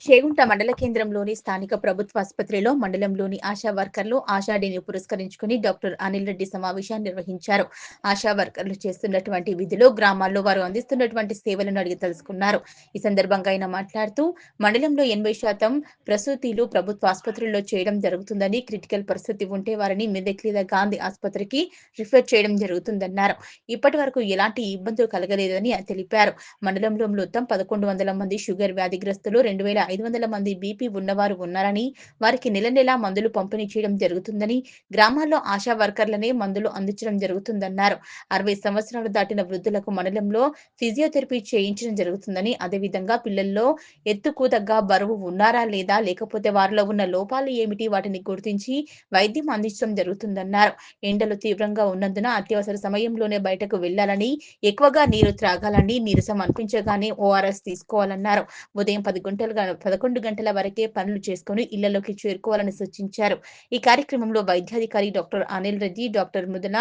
చేగుంట మండల కేంద్రంలోని స్థానిక ప్రభుత్వ ఆసుపత్రిలో మండలంలోని ఆశా వర్కర్లు ఆశా డేని పురస్కరించుకుని డాక్టర్ అనిల్ రెడ్డి సమావేశాన్ని నిర్వహించారు. ఆశా వర్కర్లు చేస్తున్నటువంటి విధులు, గ్రామాల్లో వారు అందిస్తున్నటువంటి సేవలను అడిగి తెలుసుకున్నారు. ఈ సందర్భంగా ఆయన మాట్లాడుతూ మండలంలో 80% ప్రసూతిలు ప్రభుత్వ ఆసుపత్రుల్లో చేయడం జరుగుతుందని, క్రిటికల్ పరిస్థితి ఉంటే వారిని మెదక్ లేదా గాంధీ ఆసుపత్రికి రిఫర్ చేయడం జరుగుతుందన్నారు. ఇప్పటి వరకు ఎలాంటి ఇబ్బందులు కలగలేదని తెలిపారు. మండలంలో మొత్తం 1100 మంది షుగర్ వ్యాధిగ్రస్తులు, 2500 మంది బీపీ ఉన్నవారు ఉన్నారని, వారికి నెల మందులు పంపిణీ చేయడం జరుగుతుందని, గ్రామాల్లో ఆశా వర్కర్లనే మందులు అందించడం జరుగుతుందన్నారు. 60 సంవత్సరాలు దాటిన వృద్ధులకు మండలంలో ఫిజియోథెరపీ చేయించడం జరుగుతుందని, అదేవిధంగా పిల్లల్లో ఎత్తుకు తగ్గ బరువు ఉన్నారా లేదా, లేకపోతే వారిలో ఉన్న లోపాలు ఏమిటి, వాటిని గుర్తించి వైద్యం అందించడం జరుగుతుందన్నారు. ఎండలు తీవ్రంగా ఉన్నందున అత్యవసర సమయంలోనే బయటకు వెళ్లాలని, ఎక్కువగా నీరు త్రాగాలని, నీరసం అనిపించగానే ఓఆర్ఎస్ తీసుకోవాలన్నారు. ఉదయం 11 గంటల వరకే పనులు చేసుకుని ఇళ్లలోకి చేరుకోవాలని సూచించారు. ఈ కార్యక్రమంలో వైద్యాధికారి doctor Anil Reddy, doctor Mudana,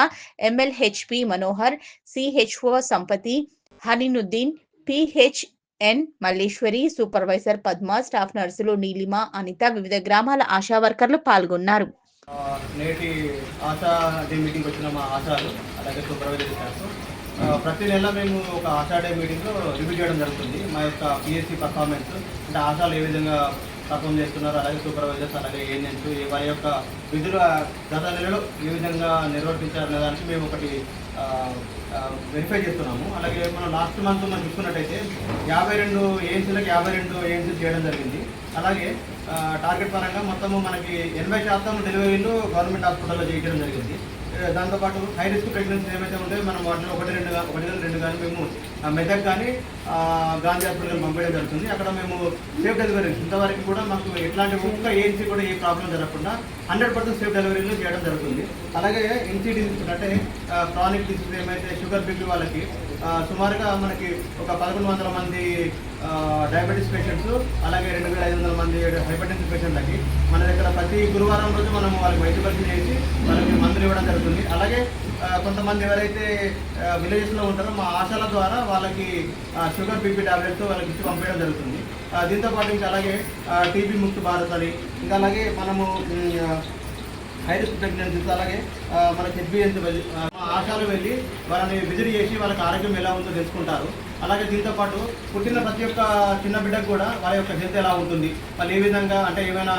MLHP Manohar, CHO Sampathi, Haneenuddin, PHN Malleswari, supervisor Padma, staff నర్సులు నీలిమ, అనిత, వివిధ గ్రామాల ఆశా వర్కర్లు పాల్గొన్నారు. నేటి ఆశా డే మీటింగ్ వచ్చిన మా ఆశాలు అలాగే సూపర్వైజర్ స్టాఫ్ ప్రతి నెల మేము ఒక ఆశా డే మీటింగ్లో రివ్యూ చేయడం జరుగుతుంది. మా యొక్క పిఎస్సి పర్ఫార్మెన్స్ అంటే ఆశాలు ఏ విధంగా పర్ఫామ్ చేస్తున్నారు, అలాగే సూపర్వైజర్స్, అలాగే ఏఎన్ఎంస్ వారి యొక్క విధులు గత నెలలో ఏ విధంగా నిర్వర్తించారనే దానికి మేము ఒకటి వెరిఫై చేస్తున్నాము. అలాగే మనం లాస్ట్ మంత్ మనం చూసుకున్నట్టయితే 52 ఏఎన్సీలకు 52 ఏఎన్సీ చేయడం జరిగింది. అలాగే టార్గెట్ పరంగా మొత్తము మనకి 80% డెలివరీలు గవర్నమెంట్ హాస్పిటల్లో చేయడం జరిగింది. దాంతోపాటు హై రిస్క్ ప్రెగ్నెన్సీ ఏమైతే ఉంటాయో మనం వాటిలో ఒకటి రెండు కానీ మేము మెదక్ కానీ గాంధీ హాస్పిటల్ పంపించడం జరుగుతుంది. అక్కడ మేము సేఫ్ డెలివరీస్ ఇంతవరకు కూడా మాకు ఎట్లాంటి ఒక్క ఏఎన్సీ కూడా ఏ ప్రాబ్లం జరగకుండా 100% సేఫ్ డెలివరీలు చేయడం జరుగుతుంది. అలాగే ఎన్సీ డిసీజ్ అంటే క్రానిక్ డిసీజ్ ఏమైతే షుగర్ బీపీ వాళ్ళకి సుమారుగా మనకి ఒక 1100 మంది డయాబెటీస్ పేషెంట్స్, అలాగే 2500 మంది హైపర్టెన్షన్ పేషెంట్లకి మన దగ్గర ప్రతి గురువారం రోజు మనం వాళ్ళకి వైద్య పరీక్ష చేసి వాళ్ళకి మందులు ఇవ్వడం జరుగుతుంది. అలాగే కొంతమంది ఎవరైతే విలేజెస్లో ఉంటారో మా ఆశాల ద్వారా వాళ్ళకి షుగర్ బీపీ టాబ్లెట్స్ వాళ్ళకి ఇచ్చి పంపించడం జరుగుతుంది. దీంతోపాటు ఇంకా అలాగే టీబీ ముక్త భారత్ అని, ఇంకా అలాగే మనము హై రిస్క్ ప్రెగ్నెన్సీస్, అలాగే మనకి హెచ్బిఎన్సీ ఆశాలు వెళ్ళి వాళ్ళని విజిట్ చేసి వాళ్ళకి ఆరోగ్యం ఎలా ఉందో తెలుసుకుంటారు. అలాగే దీంతోపాటు పుట్టిన ప్రతి ఒక్క చిన్న బిడ్డకు కూడా వాళ్ళ యొక్క హెల్త్ ఎలా ఉంటుంది, వాళ్ళు ఏ విధంగా అంటే ఏమైనా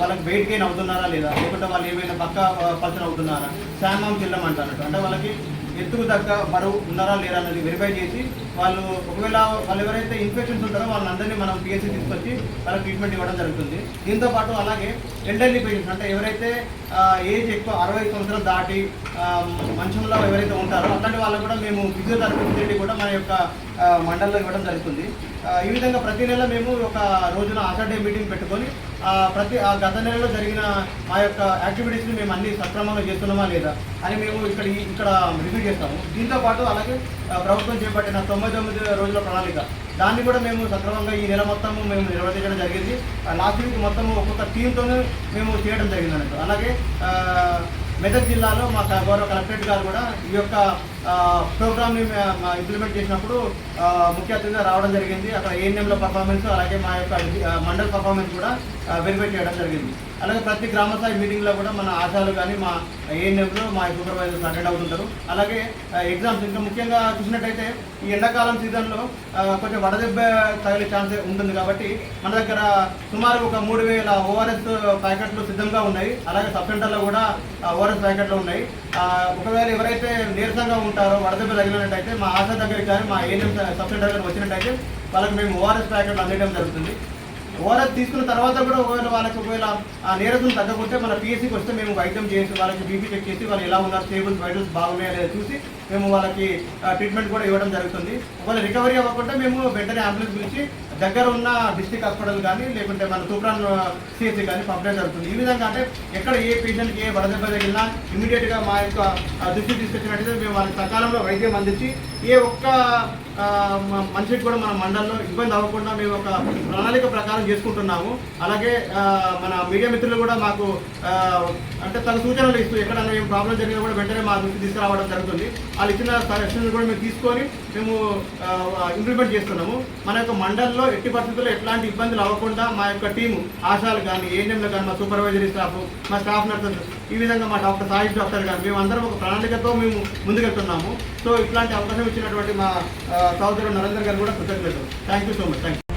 వాళ్ళకి వెయిట్ గెయిన్ అవుతున్నారా లేదా, లేకుంటే వాళ్ళు ఏమైనా పక్క పల్చన అవుతున్నారా, శామాం చిల్లం అంటారు. అంటే వాళ్ళకి ఎత్తుకు తగ్గ బరువు ఉన్నారా లేరా అనేది వెరిఫై చేసి వాళ్ళు ఒకవేళ వాళ్ళు ఎవరైతే ఇన్ఫెక్షన్స్ ఉంటారో వాళ్ళందరినీ మనం పిఎస్సీ తీసుకొచ్చి వాళ్ళకి ట్రీట్మెంట్ ఇవ్వడం జరుగుతుంది. దీంతోపాటు అలాగే ఎల్డర్లీ పేషెంట్స్ అంటే ఎవరైతే ఏజ్ ఎక్కువ 60 సంవత్సరాలు దాటి మంచంలో ఎవరైతే ఉంటారో అట్లాంటి వాళ్ళకు కూడా మేము ఫిజియోథెరపీ ఫెసిలిటీ కూడా మన యొక్క మండలంలో ఇవ్వడం జరుగుతుంది. ఈ విధంగా ప్రతి నెల మేము ఒక రోజున ఆశా డే మీటింగ్ పెట్టుకొని గత నెలలో జరిగిన మా యొక్క యాక్టివిటీస్ని మేము అన్ని సక్రమంగా చేస్తున్నామా లేదా అని మేము ఇక్కడ రివ్యూ చేస్తాము. దీంతోపాటు అలాగే ప్రభుత్వం చేపట్టిన 99 రోజుల ప్రణాళిక దాన్ని కూడా మేము సక్రమంగా ఈ నెల మొత్తము మేము నిర్వహించడం జరిగింది. లాస్ట్ వీక్ మొత్తము ఒక్కొక్క టీంతోనే మేము చేయడం జరిగింది అన్నట్టు. అలాగే మెదక్ జిల్లాలో మా గౌరవ కలెక్టరేట్ గారు కూడా ఈ యొక్క ప్రోగ్రామ్ని ఇంప్లిమెంట్ చేసినప్పుడు ముఖ్య అతిథిగా రావడం జరిగింది. అక్కడ ఏఎన్ఎంల పర్ఫార్మెన్స్, అలాగే మా యొక్క మండల్ పర్ఫార్మెన్స్ కూడా వెరిఫై చేయడం జరిగింది. అలాగే ప్రతి గ్రామ స్థాయి మీటింగ్లో కూడా మన ఆశాలు కానీ మా ఏఎన్ఎంలు మా సూపర్వైజర్స్ అటెండ్ అవుతుంటారు. అలాగే ఎగ్జామ్స్ ఇంకా ముఖ్యంగా చూసినట్టయితే ఈ ఎండాకాలం సీజన్లో కొంచెం వడదెబ్బ తగిలే ఛాన్స్ ఉంటుంది కాబట్టి మన దగ్గర సుమారు ఒక 3000 ఓఆర్ఎస్ ప్యాకెట్లు సిద్ధంగా ఉన్నాయి. అలాగే సబ్ సెంటర్లో కూడా ఓఆర్ఎస్ ప్యాకెట్లు ఉన్నాయి. ఒకవేళ ఎవరైతే నీరసంగా ఉంటారో వడదెబ్బ తగిలినట్టయితే మా ఆశా దగ్గరికి కానీ మా ఏఎన్ఎం సబ్ సెంటర్ దగ్గర వచ్చినట్టయితే వాళ్ళకి మేము ఓఆర్ఎస్ ప్యాకెట్లు అందించడం జరుగుతుంది. ఓఆర్ఎస్ తీసుకున్న తర్వాత కూడా ఒకవేళ ఆ నీరసం తగ్గకుంటే మన పిఎస్సీకి వస్తే మేము వైద్యం చేసి వాళ్ళకి బీపీ చెక్ చేసి వాళ్ళు ఎలా ఉన్నారు, స్టేబుల్స్ వైటల్స్ బాగున్నాయా లేదా చూసి మేము వాళ్ళకి ట్రీట్మెంట్ కూడా ఇవ్వడం జరుగుతుంది. ఒకవేళ రికవరీ అవ్వకుండా మేము వెంటనే అంబులెన్స్ పిలిచి దగ్గర ఉన్న డిస్ట్రిక్ట్ హాస్పిటల్ కానీ లేకుంటే మన తూప్రాన్ సిఎస్సీ కానీ పంపడం జరుగుతుంది. ఈ విధంగా అంటే ఎక్కడ ఏ పేషెంట్కి ఏ వడదెబ్బ తగిలినా ఇమీడియట్గా మా యొక్క దృష్టికి తీసుకొచ్చినట్టయితే మేము వాళ్ళకి సకాలంలో వైద్యం అందించి ఏ ఒక్క మనిషికి కూడా మన మండలంలో ఇబ్బంది అవ్వకుండా మేము ఒక ప్రణాళిక ప్రకారం చేసుకుంటున్నాము. అలాగే మన మీడియా మిత్రులు కూడా మాకు అంటే తన సూచనలు ఇస్తూ ఎక్కడైనా ఏం ప్రాబ్లం జరిగినా కూడా వెంటనే మా దృష్టి తీసుకురావడం జరుగుతుంది. వాళ్ళు ఇచ్చిన సజెషన్లు కూడా మేము తీసుకొని మేము ఇంప్లిమెంట్ చేస్తున్నాము. మన యొక్క మండలంలో ఎట్టి పరిస్థితుల్లో ఎట్లాంటి ఇబ్బందులు అవ్వకుండా మా యొక్క టీము ఆశాలు కానీ, ఏఎన్ఎంలు కానీ, మా సూపర్వైజరీ స్టాఫ్, మా స్టాఫ్ నర్సెస్, ఈ విధంగా మా సాయి డాక్టర్ కానీ మేమందరం ఒక ప్రణాళికతో మేము ముందుకెళ్తున్నాము. సో ఇట్లాంటి అవకాశం ఇచ్చినటువంటి మా సోదరుడు నరేందర్ గారు కూడా కృతజ్ఞతలు. Thank you so much. Thank you.